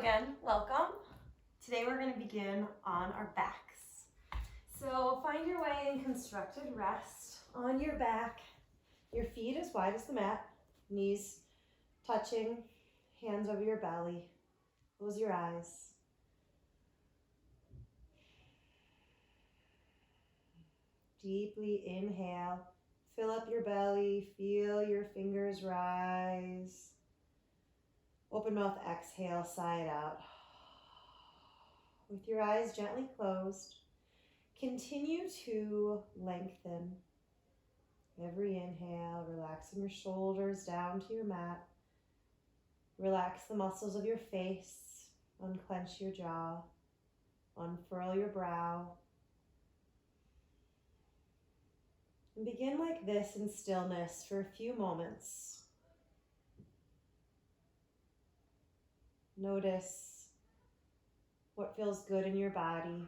again, welcome. Today we're going to begin on our backs. So find your way in constructed rest on your back. Your feet as wide as the mat, knees touching, hands over your belly. Close your eyes. Deeply inhale, fill up your belly, feel your fingers rise. Open mouth, exhale, sigh it out. With your eyes gently closed, continue to lengthen. Every inhale, relaxing your shoulders down to your mat. Relax the muscles of your face, unclench your jaw, unfurl your brow. And begin like this in stillness for a few moments. Notice what feels good in your body.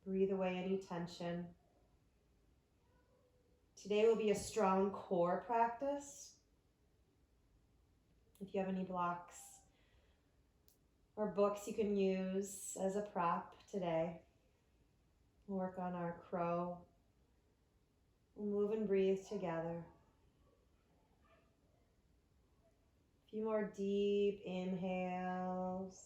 Breathe away any tension. Today will be a strong core practice. If you have any blocks or books you can use as a prop today, we'll work on our crow. We'll move and breathe together. A few more deep inhales.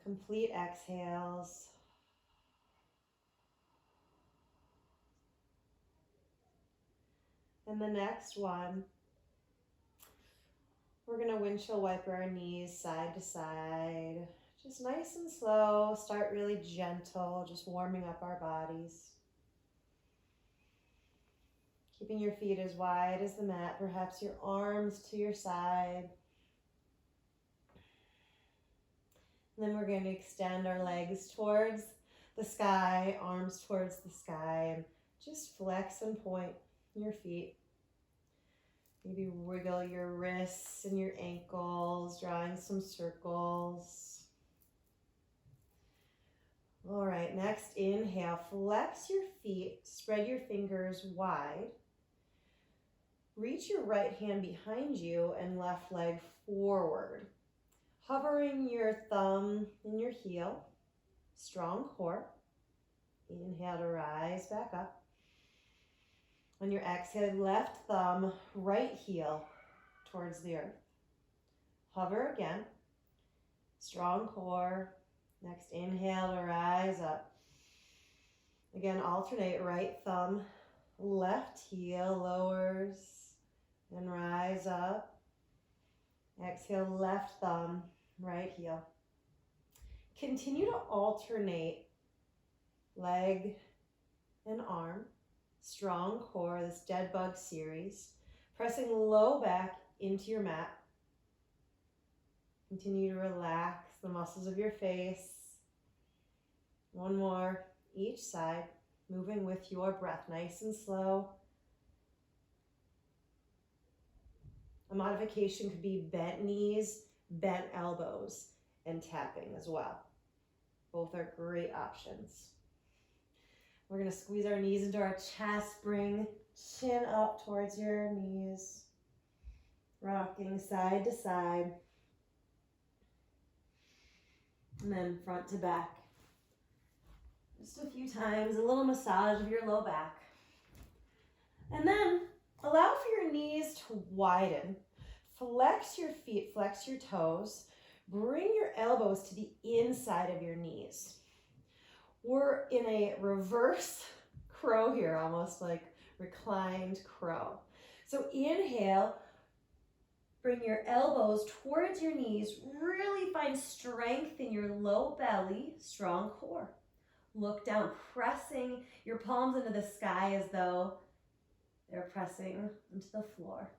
Complete exhales. And the next one, we're going to windshield wiper our knees side to side. Just nice and slow. Start really gentle, just warming up our bodies. Keeping your feet as wide as the mat, perhaps your arms to your side. And then we're going to extend our legs towards the sky, arms towards the sky, and just flex and point your feet. Maybe wiggle your wrists and your ankles, drawing some circles. All right, next inhale, flex your feet, spread your fingers wide. Reach your right hand behind you and left leg forward. Hovering your thumb in your heel, strong core. Inhale to rise back up. On your exhale, left thumb, right heel towards the earth. Hover again. Strong core. Next inhale to rise up. Again, alternate right thumb, left heel lowers and rise up. Exhale, left thumb, right heel. Continue to alternate leg and arm. Strong core, this dead bug series. Pressing low back into your mat. Continue to relax the muscles of your face. One more, each side, moving with your breath, nice and slow. A modification could be bent knees, bent elbows, and tapping as well. Both are great options. We're going to squeeze our knees into our chest, bring chin up towards your knees, rocking side to side, and then front to back. Just a few times, a little massage of your low back. And then allow for your knees to widen. Flex your feet, flex your toes. Bring your elbows to the inside of your knees. We're in a reverse crow here, almost like reclined crow. So inhale, bring your elbows towards your knees. Really find strength in your low belly, strong core. Look down, pressing your palms into the sky as though they're pressing into the floor.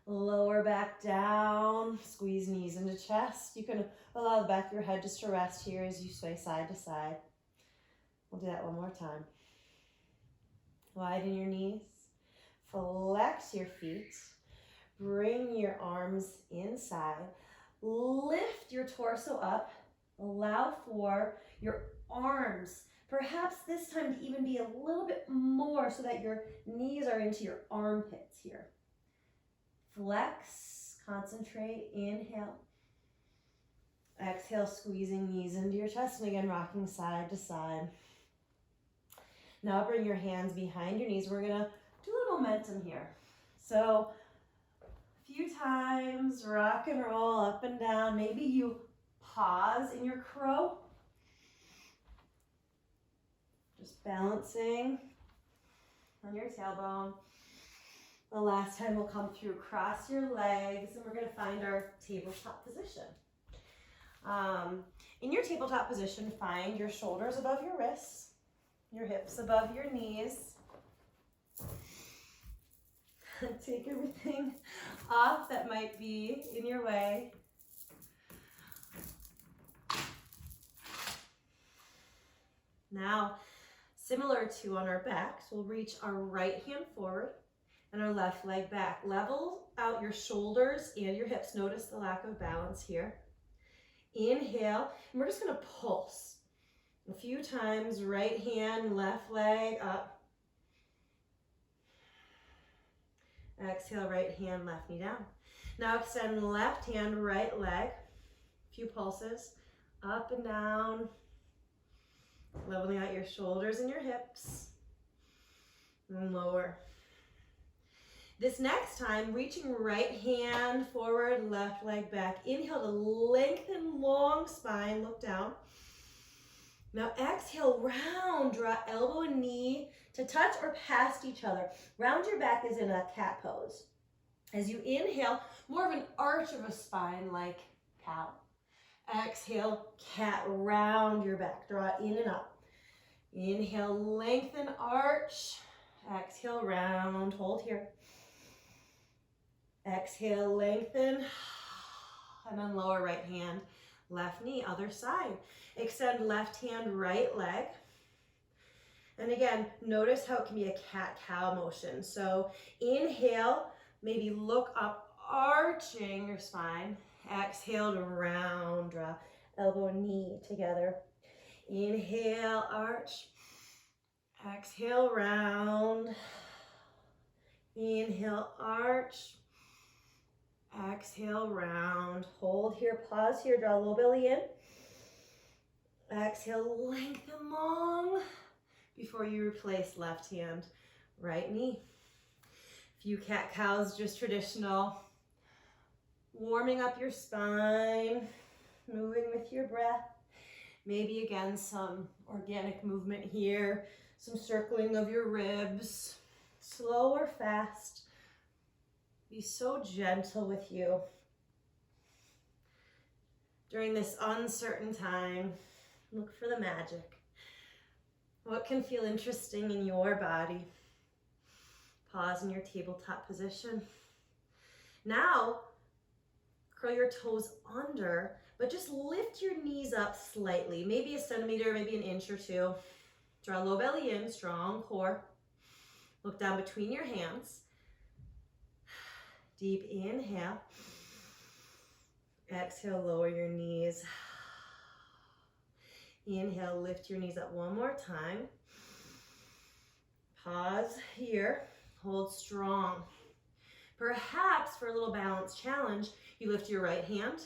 Lower back down, squeeze knees into chest. You can allow the back of your head just to rest here as you sway side to side. We'll do that one more time. Widen your knees, flex your feet, bring your arms inside, lift your torso up, allow for your arms, perhaps this time to even be a little bit more so that your knees are into your armpits here. Flex, Concentrate, inhale. Exhale, squeezing knees into your chest, and again, rocking side to side. Now bring your hands behind your knees. We're gonna do a little momentum here. So a few times, rock and roll up and down. Maybe you pause in your crow. Just balancing on your tailbone. The last time we'll come through, cross your legs, and we're gonna find our tabletop position. In your tabletop position, find your shoulders above your wrists, your hips above your knees. Take everything off that might be in your way. Now, similar to on our backs, we'll reach our right hand forward and our left leg back. Level out your shoulders and your hips. Notice the lack of balance here. Inhale, and we're just gonna pulse a few times. Right hand, left leg up. Exhale, right hand, left knee down. Now extend left hand, right leg. A few pulses, up and down. Leveling out your shoulders and your hips. And lower. This next time, reaching right hand forward, left leg back. Inhale to lengthen long spine, look down. Now exhale, round, draw elbow and knee to touch or past each other. Round your back as in a cat pose. As you inhale, more of an arch of a spine like cow. Exhale, cat, round your back, draw in and up. Inhale, lengthen, arch. Exhale, round, hold here. Exhale, lengthen, and then lower right hand, left knee, other side. Extend left hand, right leg. And again, notice how it can be a cat-cow motion. So inhale, maybe look up, arching your spine. Exhale to round, draw elbow and knee together. Inhale, arch. Exhale, round. Inhale, arch. Exhale, round. Hold here, pause here, draw low belly in. Exhale, lengthen long before you replace left hand, right knee. Few cat-cows, just traditional. Warming up your spine, moving with your breath. Maybe again, some organic movement here, some circling of your ribs, slow or fast. Be so gentle with you. During this uncertain time, look for the magic. What can feel interesting in your body? Pause in your tabletop position. Now, curl your toes under, but just lift your knees up slightly, maybe a centimeter, maybe an inch or two. Draw low belly in, strong core. Look down between your hands. Deep inhale. Exhale, lower your knees. Inhale, lift your knees up one more time. Pause here, hold strong. Perhaps for a little balance challenge, you lift your right hand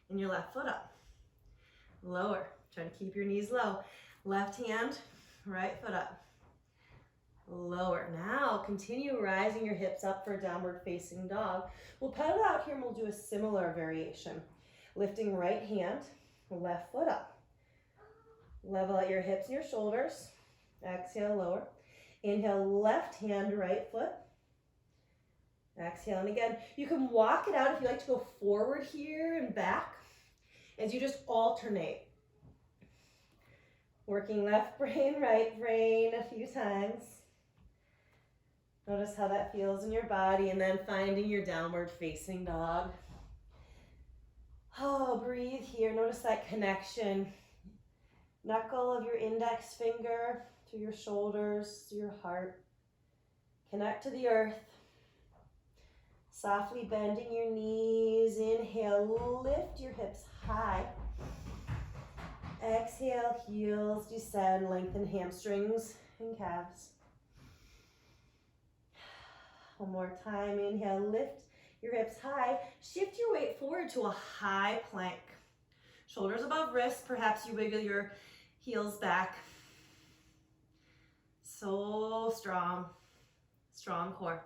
and your left foot up. Lower, try to keep your knees low. Left hand, right foot up. Lower. Now continue rising your hips up for downward facing dog. We'll pedal out here and we'll do a similar variation. Lifting right hand, left foot up. Level out your hips and your shoulders. Exhale, lower. Inhale, left hand, right foot. Exhale, and again, you can walk it out if you like to go forward here and back as you just alternate. Working left brain, right brain a few times. Notice how that feels in your body, and then finding your downward facing dog. Oh, breathe here. Notice that connection. Knuckle of your index finger to your shoulders, to your heart. Connect to the earth. Softly bending your knees. Inhale, lift your hips high. Exhale, heels descend, lengthen hamstrings and calves. One more time, inhale, lift your hips high. Shift your weight forward to a high plank. Shoulders above wrists. Perhaps you wiggle your heels back. So strong. Strong core.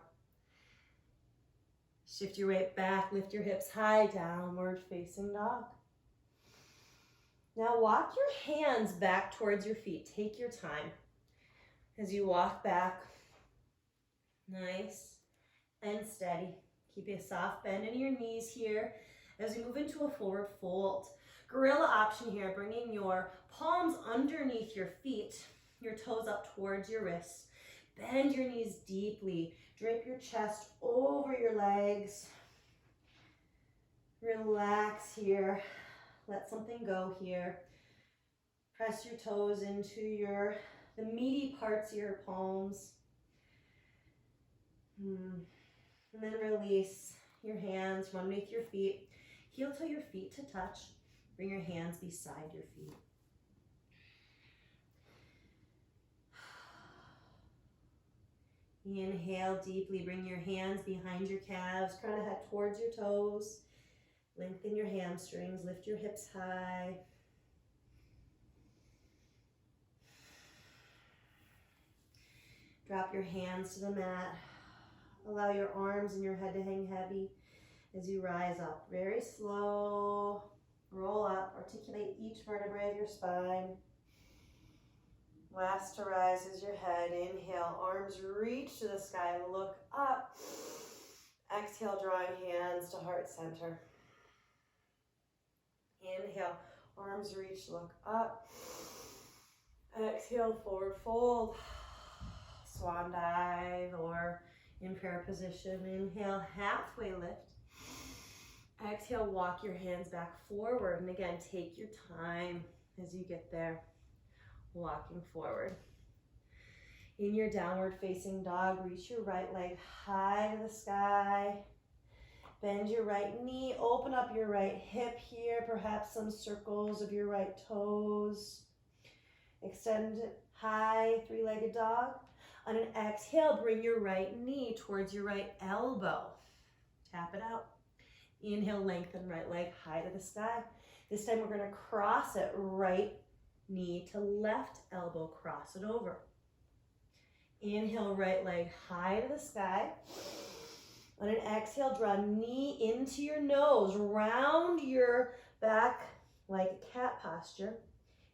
Shift your weight back. Lift your hips high. Downward facing dog. Now walk your hands back towards your feet. Take your time as you walk back. Nice and steady. Keep a soft bend in your knees here as we move into a forward fold. Gorilla option here, bringing your palms underneath your feet, your toes up towards your wrists. Bend your knees deeply. Drape your chest over your legs. Relax here. Let something go here. Press your toes into the meaty parts of your palms. And then release your hands from underneath your feet. Heel toe your feet to touch. Bring your hands beside your feet. Inhale deeply. Bring your hands behind your calves. Crown of head towards your toes. Lengthen your hamstrings. Lift your hips high. Drop your hands to the mat. Allow your arms and your head to hang heavy as you rise up. Very slow. Roll up. Articulate each vertebrae of your spine. Last to rise is your head. Inhale. Arms reach to the sky. Look up. Exhale, drawing hands to heart center. Inhale. Arms reach. Look up. Exhale, forward fold. Swan dive or in prayer position. Inhale, halfway lift. Exhale, walk your hands back forward. And again, take your time as you get there, walking forward. In your downward facing dog, reach your right leg high to the sky. Bend your right knee, open up your right hip here, perhaps some circles of your right toes. Extend high, three-legged dog. On an exhale, bring your right knee towards your right elbow. Tap it out. Inhale, lengthen right leg high to the sky. This time we're going to cross it, right knee to left elbow, cross it over. Inhale, right leg high to the sky. On an exhale, draw knee into your nose, round your back like a cat posture.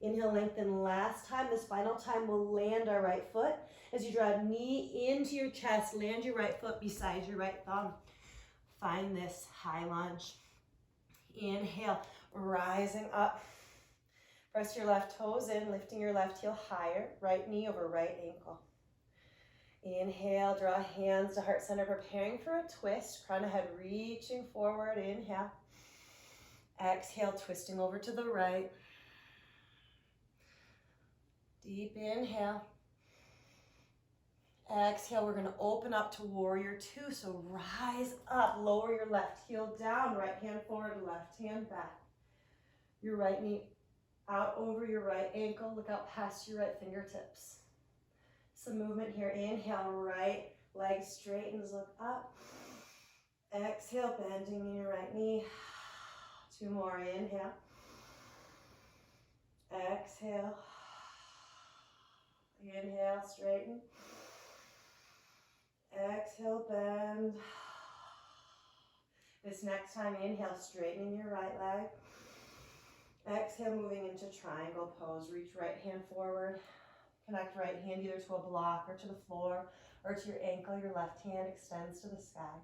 Inhale, lengthen last time. This final time we'll land our right foot. As you draw knee into your chest, land your right foot beside your right thumb. Find this high lunge. Inhale, rising up. Press your left toes in, lifting your left heel higher. Right knee over right ankle. Inhale, draw hands to heart center, preparing for a twist. Crown of head reaching forward. Inhale. Exhale, twisting over to the right. Deep inhale. Exhale, we're going to open up to warrior two. So rise up, lower your left heel down, right hand forward, left hand back. Your right knee out over your right ankle. Look out past your right fingertips. Some movement here. Inhale, right leg straightens, look up. Exhale, bending in your right knee. Two more. Inhale. Exhale. Inhale, straighten. Exhale, bend. This next time, inhale, straightening your right leg. Exhale, moving into triangle pose. Reach right hand forward. Connect right hand either to a block or to the floor or to your ankle. Your left hand extends to the sky.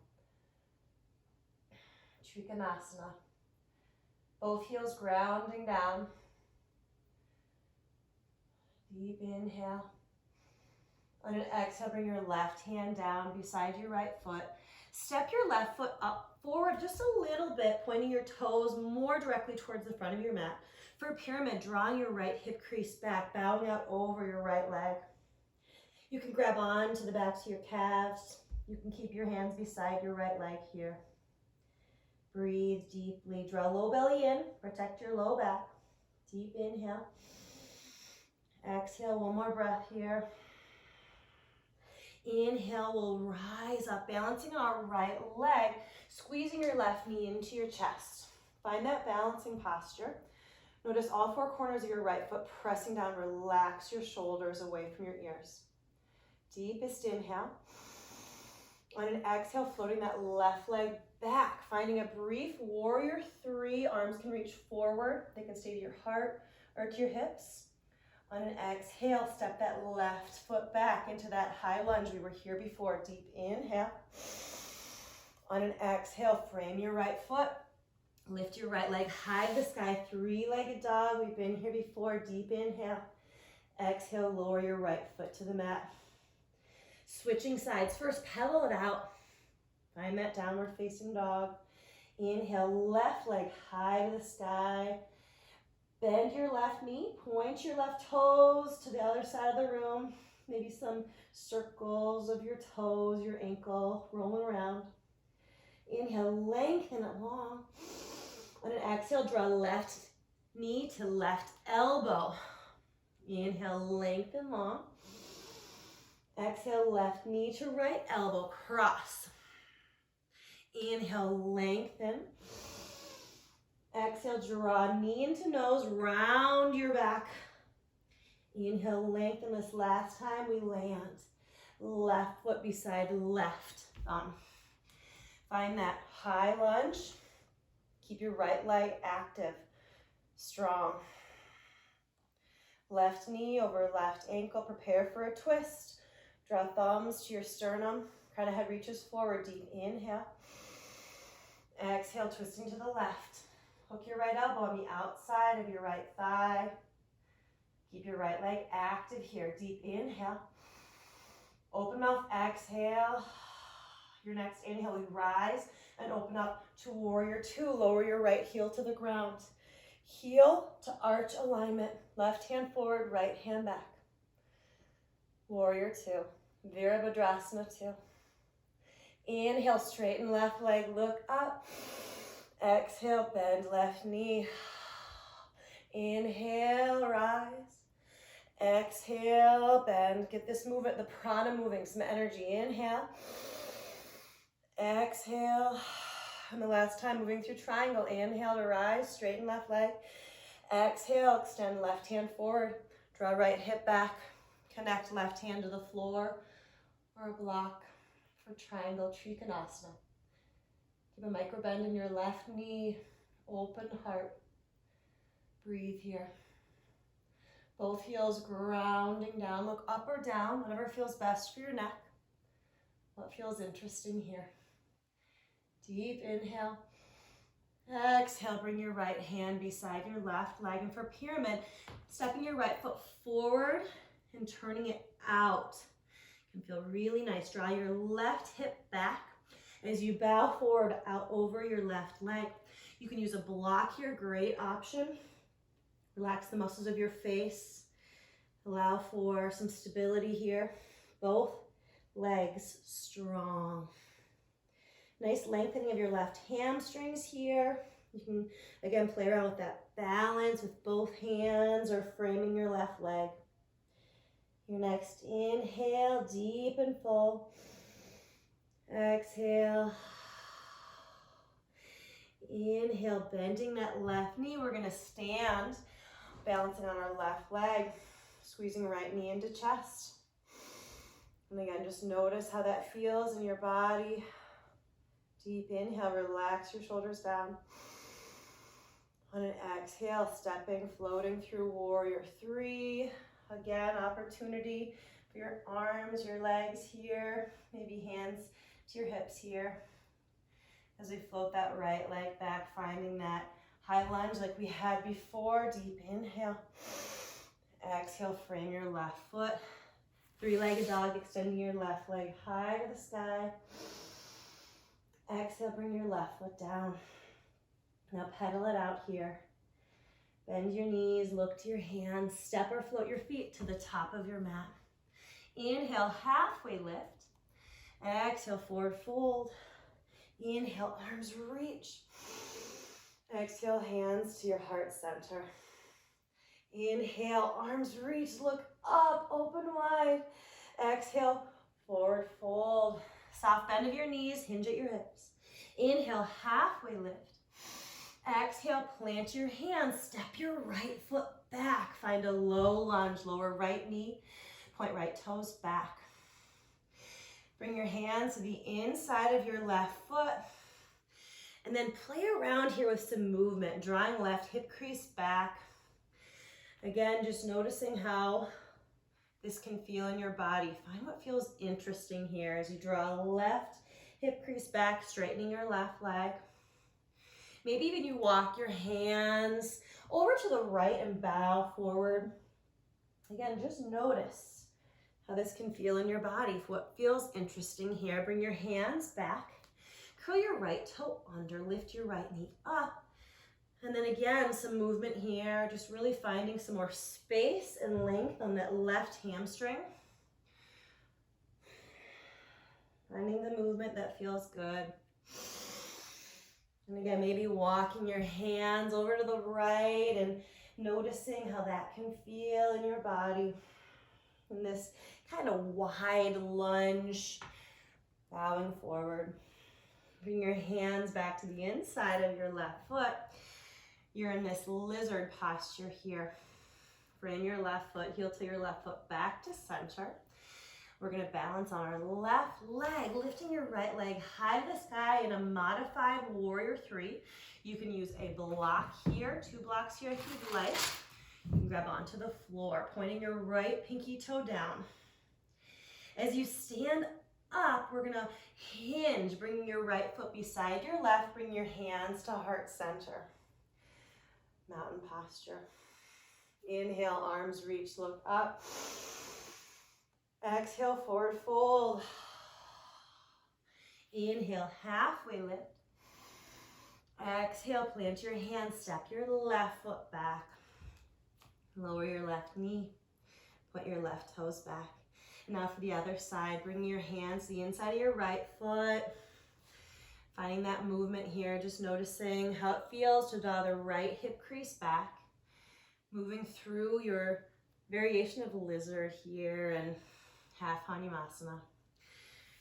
Trikonasana. Both heels grounding down. Deep inhale. On an exhale, bring your left hand down beside your right foot. Step your left foot up forward just a little bit, pointing your toes more directly towards the front of your mat. For a pyramid, drawing your right hip crease back, bowing out over your right leg. You can grab on to the backs of your calves. You can keep your hands beside your right leg here. Breathe deeply. Draw low belly in. Protect your low back. Deep inhale. Exhale, one more breath here. Inhale, we'll rise up, balancing on our right leg, squeezing your left knee into your chest. Find that balancing posture. Notice all four corners of your right foot pressing down. Relax your shoulders away from your ears. Deepest inhale. On an exhale, floating that left leg back, finding a brief warrior three. Arms can reach forward. They can stay to your heart or to your hips. On an exhale, step that left foot back into that high lunge. We were here before. Deep inhale. On an exhale, frame your right foot. Lift your right leg high to the sky, three-legged dog. We've been here before. Deep inhale. Exhale, lower your right foot to the mat. Switching sides. First, pedal it out. Find that downward facing dog. Inhale, left leg high to the sky. Bend your left knee, point your left toes to the other side of the room. Maybe some circles of your toes, your ankle, rolling around. Inhale, lengthen it long. On an exhale, draw left knee to left elbow. Inhale, lengthen long. Exhale, left knee to right elbow, cross. Inhale, lengthen. Exhale, draw knee into nose, round your back. Inhale, lengthen. This last time we land. Left foot beside left thumb. Find that high lunge. Keep your right leg active, strong. Left knee over left ankle. Prepare for a twist. Draw thumbs to your sternum. Crown of head reaches forward. Deep inhale. Exhale, twisting to the left. Hook your right elbow on the outside of your right thigh. Keep your right leg active here. Deep inhale. Open mouth, exhale. Your next inhale, we rise and open up to warrior two. Lower your right heel to the ground. Heel to arch alignment. Left hand forward, right hand back. Warrior two. Virabhadrasana two. Inhale, straighten left leg, look up. Exhale, bend left knee. Inhale, rise. Exhale, bend. Get this movement, the prana moving, some energy. Inhale. Exhale. And the last time, moving through triangle. Inhale to rise, straighten left leg. Exhale, extend left hand forward. Draw right hip back. Connect left hand to the floor or a block for triangle trikonasana. Keep a micro bend in your left knee, open heart. Breathe here. Both heels grounding down. Look up or down, whatever feels best for your neck. What feels interesting here. Deep inhale. Exhale, bring your right hand beside your left leg. And for pyramid, stepping your right foot forward and turning it out. Can feel really nice. Draw your left hip back as you bow forward out over your left leg. You can use a block here, great option. Relax the muscles of your face. Allow for some stability here. Both legs strong. Nice lengthening of your left hamstrings here. You can, again, play around with that balance with both hands or framing your left leg. Your next inhale, deep and full. Exhale. Inhale, bending that left knee. We're going to stand, balancing on our left leg, squeezing right knee into chest. And again, just notice how that feels in your body. Deep inhale, relax your shoulders down. On an exhale, stepping, floating through warrior three. Again, opportunity for your arms, your legs here, maybe hands to your hips here. As we float that right leg back, finding that high lunge like we had before. Deep inhale. Exhale, frame your left foot. Three-legged dog, extending your left leg high to the sky. Exhale, bring your left foot down. Now pedal it out here. Bend your knees, look to your hands, step or float your feet to the top of your mat. Inhale, halfway lift. Exhale, forward fold. Inhale, arms reach. Exhale, hands to your heart center. Inhale, arms reach, look up, open wide. Exhale, forward fold. Soft bend of your knees, hinge at your hips. Inhale, halfway lift. Exhale, plant your hands, step your right foot back. Find a low lunge, lower right knee, point right toes back. Bring your hands to the inside of your left foot. And then play around here with some movement, drawing left hip crease back. Again, just noticing how this can feel in your body. Find what feels interesting here as you draw left hip crease back, straightening your left leg. Maybe even you walk your hands over to the right and bow forward. Again, just notice how this can feel in your body. What feels interesting here. Bring your hands back. Curl your right toe under. Lift your right knee up. And then again, some movement here. Just really finding some more space and length on that left hamstring. Finding the movement that feels good. And again, maybe walking your hands over to the right and noticing how that can feel in your body. In this kind of wide lunge, bowing forward. Bring your hands back to the inside of your left foot. You're in this lizard posture here. Bring your left foot, heel to your left foot back to center. We're gonna balance on our left leg, lifting your right leg high to the sky in a modified warrior three. You can use a block here, 2 blocks here if you'd like. You can grab onto the floor, pointing your right pinky toe down. As you stand up, we're gonna hinge, bringing your right foot beside your left, bring your hands to heart center. Mountain posture. Inhale, arms reach, look up. Exhale, forward fold. Inhale, halfway lift. Exhale, plant your hands, step your left foot back. Lower your left knee, point your left toes back. Now for the other side, bring your hands to the inside of your right foot. Finding that movement here, just noticing how it feels to draw the right hip crease back. Moving through your variation of lizard here and half Hanimasana.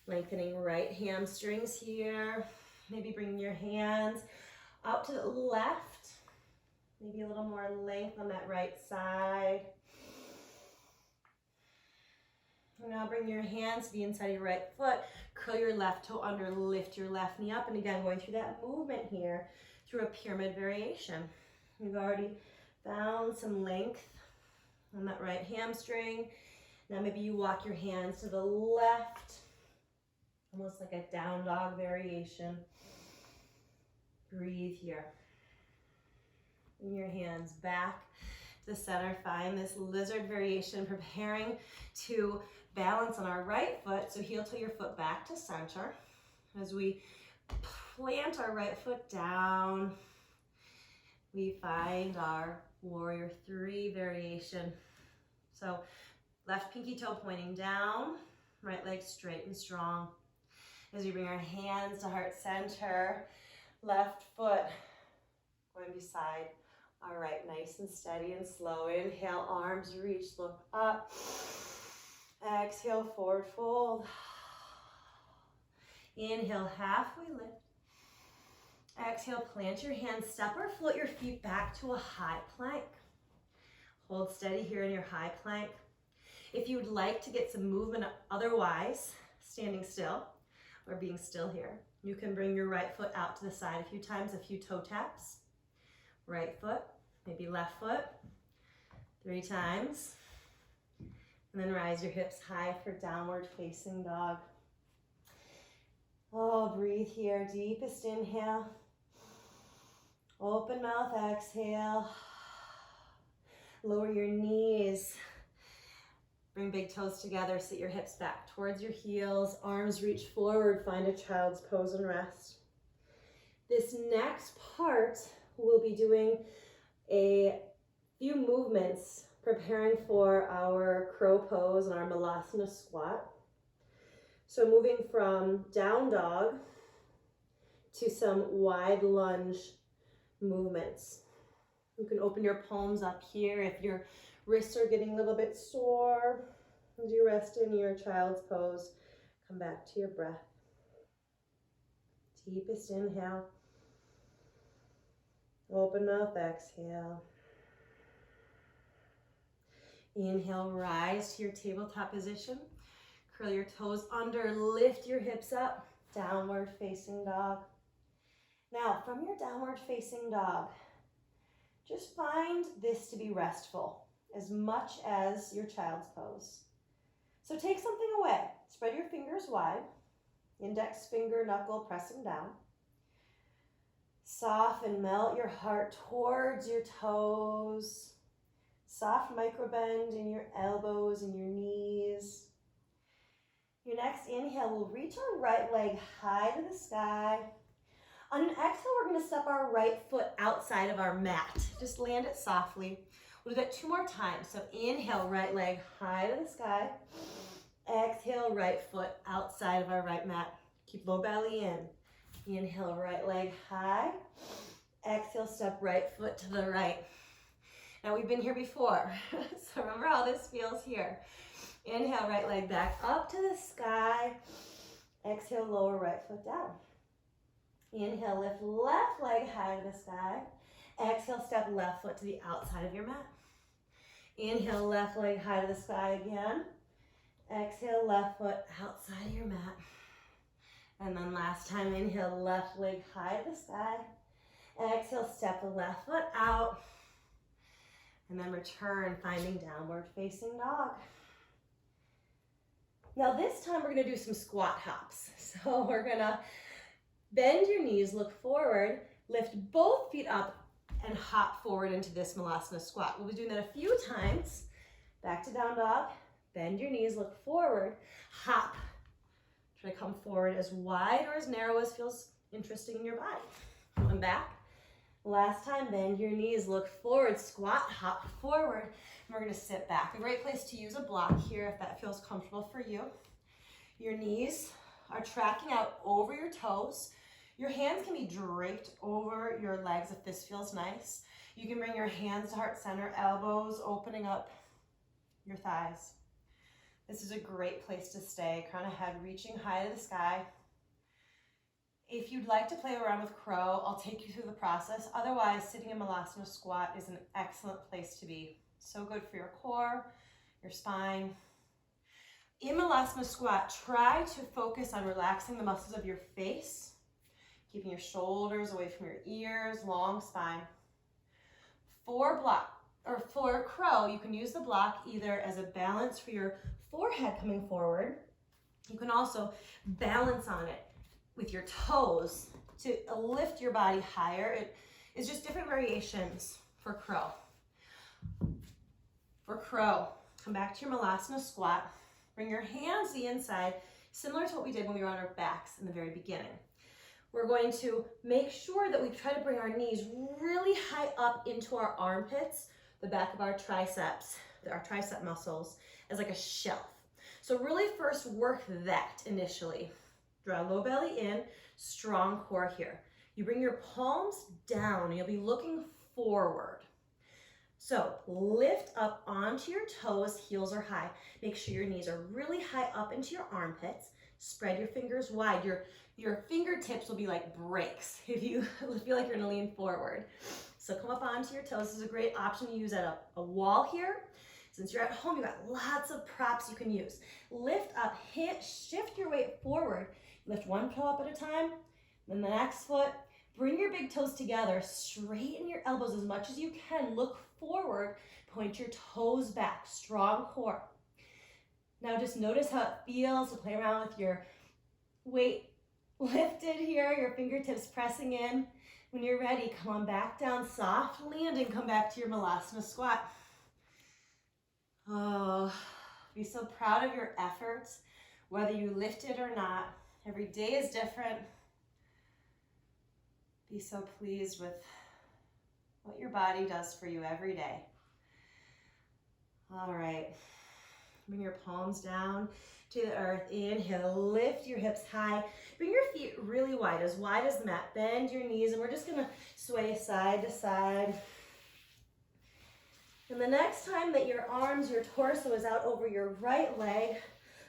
Lengthening right hamstrings here. Maybe bringing your hands out to the left. Maybe a little more length on that right side. Now bring your hands to the inside of your right foot. Curl your left toe under, lift your left knee up. And again, going through that movement here through a pyramid variation. We've already found some length on that right hamstring. Now maybe you walk your hands to the left, almost like a down dog variation. Breathe here. Bring your hands back to the center. Find this lizard variation, preparing to balance on our right foot. So heel to your foot back to center. As we plant our right foot down, we find our warrior three variation. So left pinky toe pointing down, right leg straight and strong. As we bring our hands to heart center, left foot going beside our right, nice and steady and slow. Inhale, arms reach, look up. Exhale, forward fold. Inhale, halfway lift. Exhale, plant your hands, step or float your feet back to a high plank. Hold steady here in your high plank. If you would like to get some movement otherwise, standing still or being still here, you can bring your right foot out to the side a few times, a few toe taps. Right foot, maybe left foot, 3 times. And then rise your hips high for downward facing dog. Oh, breathe here, deepest inhale. Open mouth, exhale. Lower your knees. Bring big toes together, sit your hips back towards your heels, arms reach forward, find a child's pose and rest. This next part, we'll be doing a few movements preparing for our crow pose and our malasana squat. So moving from down dog to some wide lunge movements. You can open your palms up here if your wrists are getting a little bit sore as you rest in your child's pose. Come back to your breath. Deepest inhale. Open mouth, exhale. Inhale, rise to your tabletop position. Curl your toes under, lift your hips up. Downward facing dog. Now, from your downward facing dog, just find this to be restful as much as your child's pose. So take something away. Spread your fingers wide. Index finger, knuckle pressing down. Soften, melt your heart towards your toes. Soft micro bend in your elbows and your knees. Your next inhale, we'll reach our right leg high to the sky. On an exhale, we're going to step our right foot outside of our mat. Just land it softly. We'll do that 2 more times. So inhale, right leg high to the sky. Exhale, right foot outside of our right mat. Keep low belly in. Inhale, right leg high. Exhale, step right foot to the right. Now we've been here before, so remember how this feels here. Inhale, right leg back up to the sky. Exhale, lower right foot down. Inhale, lift left leg high to the sky. Exhale, step left foot to the outside of your mat. Inhale, left leg high to the sky again. Exhale, left foot outside of your mat. And then last time, inhale, left leg high to the sky. Exhale, step the left foot out. And then return, finding downward facing dog. Now this time we're gonna do some squat hops. So we're gonna bend your knees, look forward, lift both feet up, and hop forward into this Malasana squat. We'll be doing that a few times. Back to down dog, bend your knees, look forward, hop. Try to come forward as wide or as narrow as feels interesting in your body. Going back. Last time, bend your knees, look forward, squat, hop forward, and we're gonna sit back. A great place to use a block here if that feels comfortable for you. Your knees are tracking out over your toes. Your hands can be draped over your legs if this feels nice. You can bring your hands to heart center, elbows opening up your thighs. This is a great place to stay, crown of head reaching high to the sky. If you'd like to play around with crow, I'll take you through the process. Otherwise, sitting in Malasana squat is an excellent place to be. So good for your core, your spine. In Malasana squat, try to focus on relaxing the muscles of your face, keeping your shoulders away from your ears, long spine. For crow, you can use the block either as a balance for your forehead coming forward. You can also balance on it with your toes to lift your body higher. It is just different variations for crow. For crow, come back to your Malasana squat. Bring your hands to the inside, similar to what we did when we were on our backs in the very beginning. We're going to make sure that we try to bring our knees really high up into our armpits, the back of our triceps, our tricep muscles, as like a shelf. So really first work that initially. Draw low belly in, strong core here. You bring your palms down, and you'll be looking forward. So lift up onto your toes, heels are high. Make sure your knees are really high up into your armpits. Spread your fingers wide. Your fingertips will be like brakes if you feel like you're gonna lean forward. So come up onto your toes. This is a great option to use at a wall here. Since you're at home, you've got lots of props you can use. Lift up, shift your weight forward. Lift one toe up at a time, then the next foot. Bring your big toes together, straighten your elbows as much as you can. Look forward, point your toes back, strong core. Now just notice how it feels to play around with your weight lifted here, your fingertips pressing in. When you're ready, come on back down, soft landing, come back to your Malasana squat. Oh, be so proud of your efforts, whether you lifted or not. Every day is different. Be so pleased with what your body does for you every day. All right, bring your palms down to the earth. Inhale, lift your hips high. Bring your feet really wide as the mat. Bend your knees, and we're just gonna sway side to side. And the next time that your arms, your torso is out over your right leg,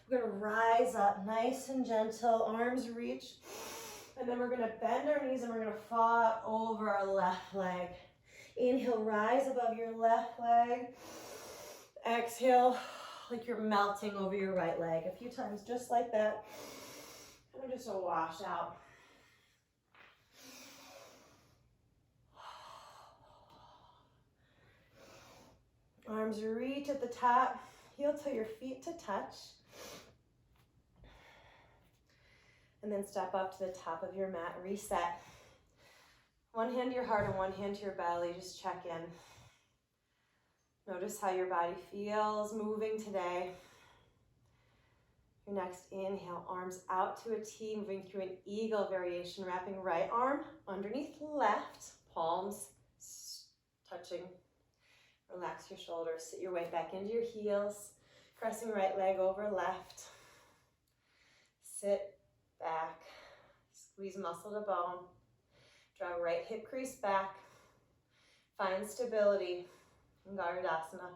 We're gonna rise up nice and gentle, arms reach. And then we're gonna bend our knees and we're gonna fall over our left leg. Inhale, rise above your left leg. Exhale, like you're melting over your right leg. A few times just like that. And we're just a wash out. Arms reach at the top. Heel to your feet to touch. And then step up to the top of your mat, reset. One hand to your heart and one hand to your belly, just check in. Notice how your body feels moving today. Your next inhale, arms out to a T, moving through an eagle variation, wrapping right arm underneath left, palms touching. Relax your shoulders, sit your weight back into your heels, pressing right leg over left. Sit back, squeeze muscle to bone, draw right hip crease back, find stability in Garudasana.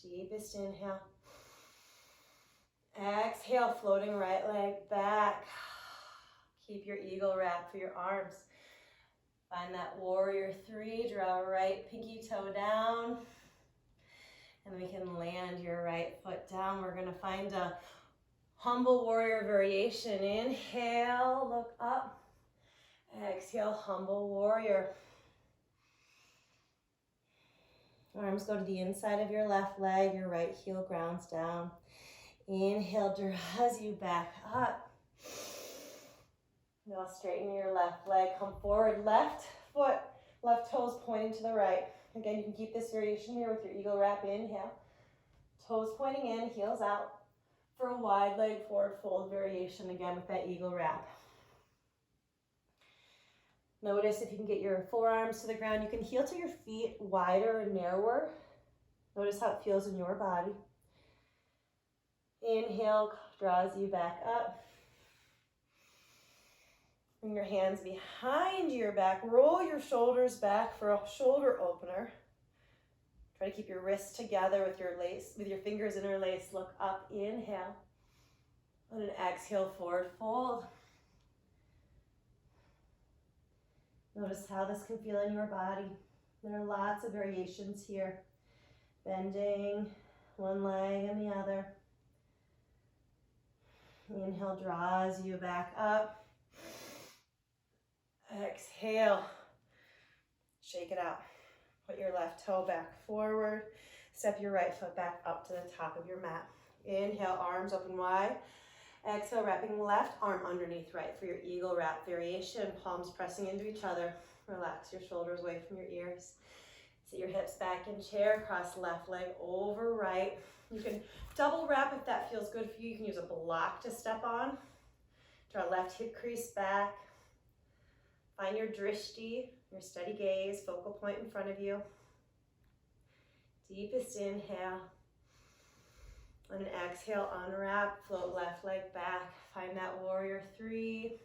Deepest inhale. Exhale, floating right leg back. Keep your eagle wrap for your arms. Find that warrior three, draw right pinky toe down. And we can land your right foot down. We're gonna find a humble warrior variation. Inhale, look up. Exhale, humble warrior. Arms go to the inside of your left leg, your right heel grounds down. Inhale, draws you back up. Now straighten your left leg, come forward, left foot, left toes pointing to the right. Again, you can keep this variation here with your eagle wrap. Inhale, toes pointing in, heels out. For a wide leg forward fold variation, again with that eagle wrap. Notice if you can get your forearms to the ground, you can heel to your feet wider and narrower. Notice how it feels in your body. Inhale, draws you back up. Bring your hands behind your back. Roll your shoulders back for a shoulder opener. Try to keep your wrists together with your fingers interlaced. Look up, inhale. And an exhale, forward fold. Notice how this can feel in your body. There are lots of variations here. Bending one leg and the other. Inhale, draws you back up. Exhale, shake it out. Put your left toe back forward. Step your right foot back up to the top of your mat. Inhale, arms open wide. Exhale, wrapping left arm underneath right for your eagle wrap variation. Palms pressing into each other. Relax your shoulders away from your ears. Sit your hips back in chair. Cross left leg over right. You can double wrap if that feels good for you. You can use a block to step on. Draw left hip crease back. Find your drishti, your steady gaze, focal point in front of you. Deepest inhale. On an exhale, unwrap, float left leg back. Find that warrior three.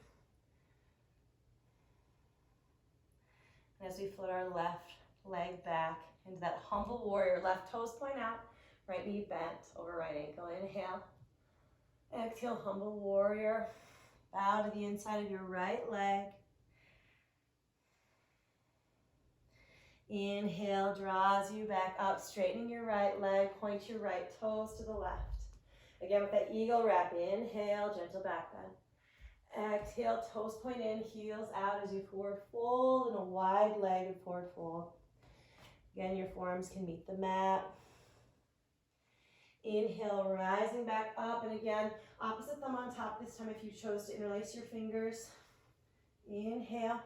And as we float our left leg back into that humble warrior, left toes point out, right knee bent over right ankle. Inhale. Exhale, humble warrior. Bow to the inside of your right leg. Inhale, draws you back up, straightening your right leg, point your right toes to the left. Again with that eagle wrap, inhale, gentle back bend. Exhale, toes point in, heels out as you forward fold in a wide-legged forward fold. Again, your forearms can meet the mat. Inhale, rising back up, and again, opposite thumb on top this time if you chose to interlace your fingers. Inhale.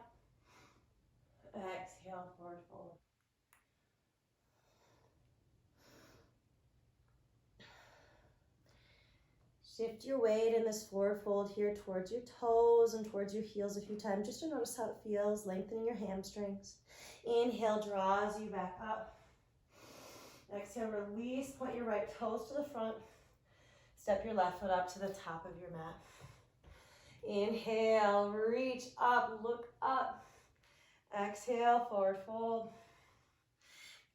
Exhale, forward fold. Shift your weight in this forward fold here towards your toes and towards your heels a few times, just to notice how it feels, lengthening your hamstrings. Inhale, draws you back up. Exhale, release, point your right toes to the front. Step your left foot up to the top of your mat. Inhale, reach up, look up. Exhale, forward fold.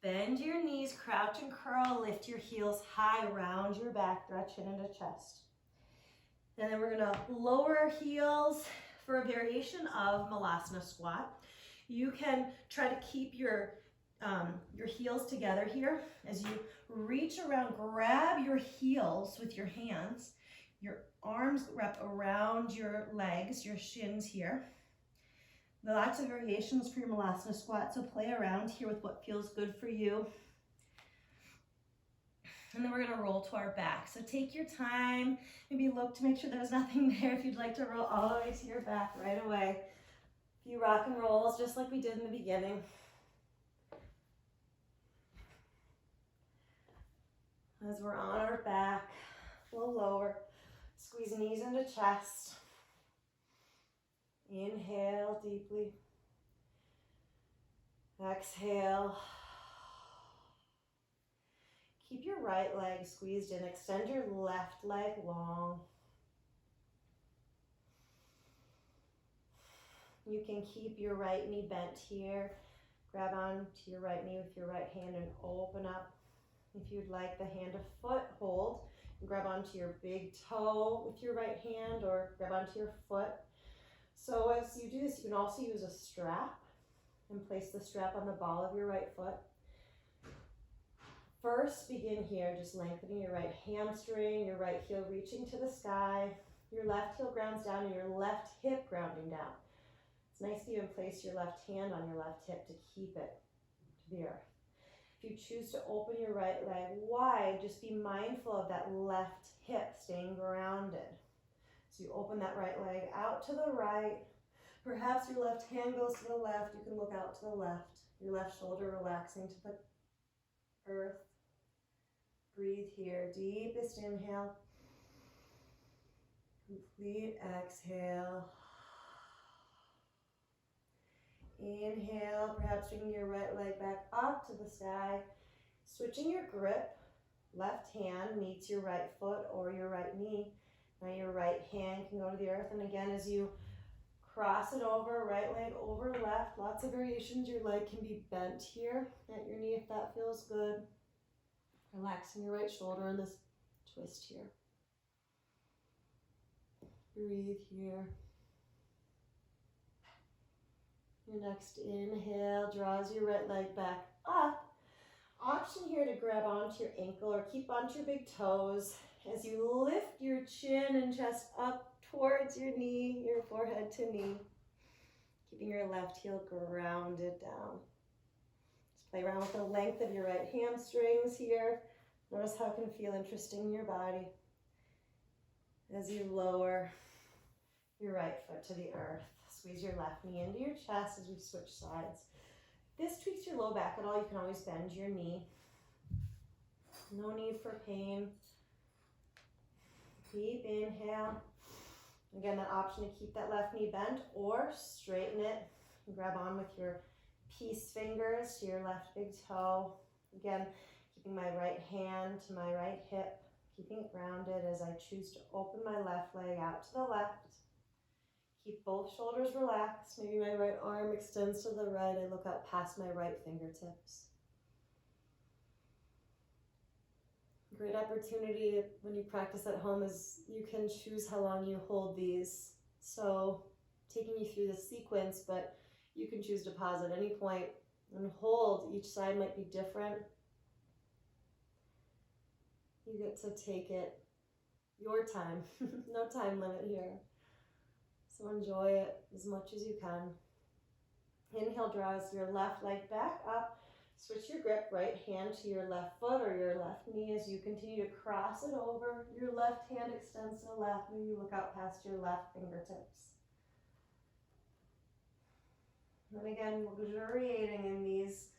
Bend your knees, crouch and curl, lift your heels high, round your back, draw chin into chest. And then we're gonna lower our heels for a variation of Malasana squat. You can try to keep your heels together here as you reach around, grab your heels with your hands, your arms wrap around your legs, your shins here. Lots of variations for your Malasana squat, so play around here with what feels good for you. And then we're gonna roll to our back. So take your time, maybe look to make sure there's nothing there if you'd like to roll all the way to your back right away. A few rock and rolls, just like we did in the beginning. As we're on our back, we'll lower, squeeze knees into chest. Inhale deeply. Exhale. Keep your right leg squeezed in. Extend your left leg long. You can keep your right knee bent here. Grab on to your right knee with your right hand and open up. If you'd like the hand to foot hold, grab onto your big toe with your right hand or grab onto your foot. So as you do this, you can also use a strap and place the strap on the ball of your right foot. First, begin here, just lengthening your right hamstring, your right heel reaching to the sky, your left heel grounds down, and your left hip grounding down. It's nice to even place your left hand on your left hip to keep it to the earth. If you choose to open your right leg wide, just be mindful of that left hip staying grounded. So you open that right leg out to the right. Perhaps your left hand goes to the left. You can look out to the left. Your left shoulder relaxing to the earth. Breathe here. Deepest inhale. Complete exhale. Inhale, perhaps bringing your right leg back up to the sky. Switching your grip. Left hand meets your right foot or your right knee. Now your right hand can go to the earth. And again, as you cross it over, right leg over left. Lots of variations. Your leg can be bent here at your knee if that feels good. Relaxing your right shoulder in this twist here. Breathe here. Your next inhale draws your right leg back up. Option here to grab onto your ankle or keep onto your big toes as you lift your chin and chest up towards your knee, your forehead to knee. Keeping your left heel grounded down. Just play around with the length of your right hamstrings here. Notice how it can feel interesting in your body as you lower your right foot to the earth. Squeeze your left knee into your chest as we switch sides. If this tweaks your low back at all, you can always bend your knee. No need for pain. Deep inhale. Again, that option to keep that left knee bent or straighten it. Grab on with your peace fingers to your left big toe. Again, keeping my right hand to my right hip, keeping it grounded as I choose to open my left leg out to the left. Keep both shoulders relaxed. Maybe my right arm extends to the right. I look out past my right fingertips. Great opportunity when you practice at home is you can choose how long you hold these. So taking you through the sequence, but you can choose to pause at any point and hold. Each side might be different. You get to take it your time. No time limit here. So enjoy it as much as you can. Inhale draws your left leg back up. Switch your grip, right hand to your left foot or your left knee as you continue to cross it over. Your left hand extends to the left. Maybe look out past your left fingertips. And again, luxuriating in these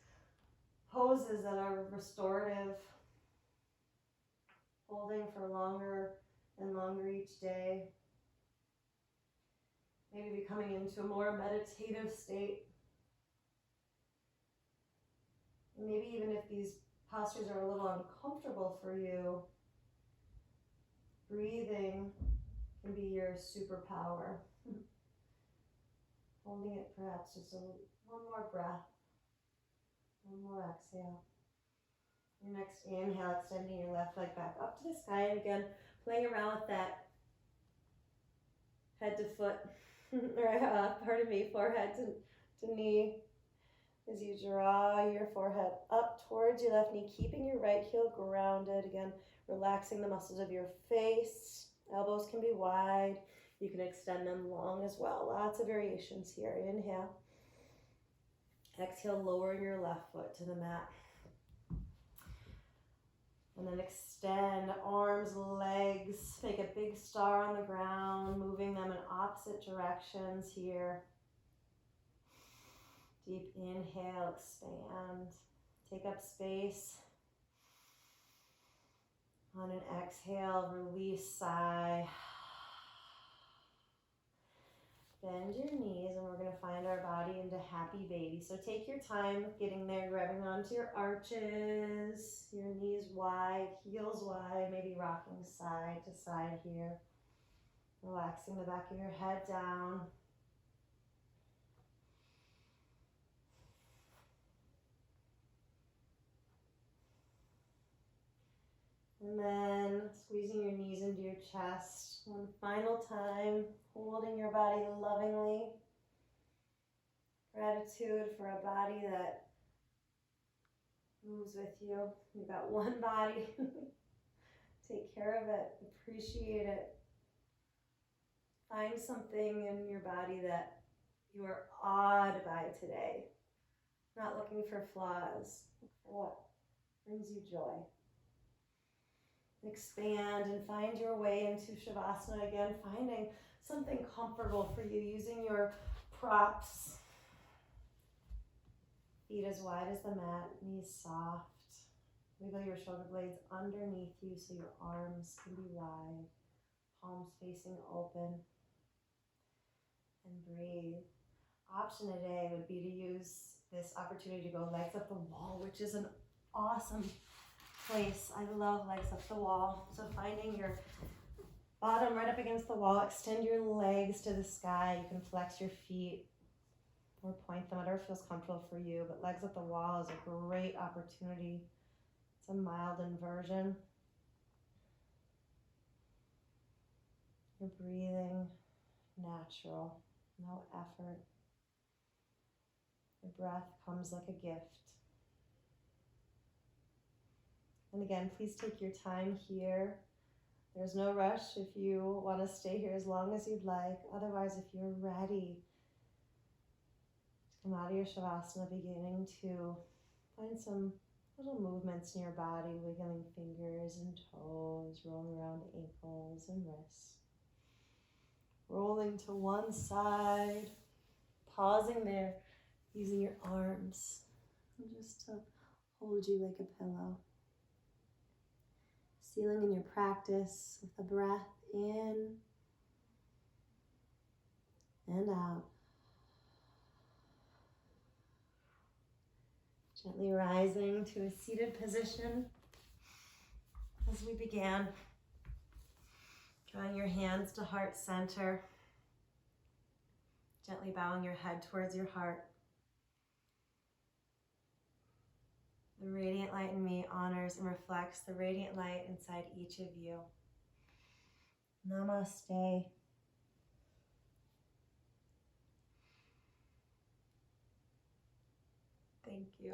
poses that are restorative, holding for longer and longer each day. Maybe becoming into a more meditative state. And maybe even if these postures are a little uncomfortable for you, breathing can be your superpower. Holding it perhaps just one more breath, one more exhale. Your next inhale, extending your left leg back up to the sky. And again, playing around with that head to foot, or pardon me, forehead to knee. As you draw your forehead up towards your left knee, keeping your right heel grounded. Again, relaxing the muscles of your face. Elbows can be wide. You can extend them long as well. Lots of variations here. Inhale. Exhale, lowering your left foot to the mat. And then extend arms, legs. Make a big star on the ground, moving them in opposite directions here. Deep inhale, expand. Take up space. On an exhale, release, sigh. Bend your knees, and we're going to find our body into happy baby. So take your time getting there, grabbing onto your arches, your knees wide, heels wide, maybe rocking side to side here. Relaxing the back of your head down. And then squeezing your knees into your chest. One final time, holding your body lovingly. Gratitude for a body that moves with you. You've got one body. Take care of it. Appreciate it. Find something in your body that you are awed by today. Not looking for flaws. Look for what brings you joy. Expand and find your way into Shavasana again, finding something comfortable for you, using your props. Feet as wide as the mat, knees soft. Wiggle your shoulder blades underneath you so your arms can be wide, palms facing open. And breathe. Option today would be to use this opportunity to go legs up the wall, which is an awesome place. I love legs up the wall. So finding your bottom right up against the wall, extend your legs to the sky. You can flex your feet or point them, whatever feels comfortable for you. But legs up the wall is a great opportunity. It's a mild inversion. You're breathing natural, no effort. Your breath comes like a gift. And again, please take your time here. There's no rush if you want to stay here as long as you'd like. Otherwise, if you're ready to come out of your Shavasana, beginning to find some little movements in your body, wiggling fingers and toes, rolling around ankles and wrists. Rolling to one side, pausing there, using your arms just to hold you like a pillow. Sealing in your practice with a breath in and out. Gently rising to a seated position as we began. Drawing your hands to heart center. Gently bowing your head towards your heart. The radiant light in me honors and reflects the radiant light inside each of you. Namaste. Thank you.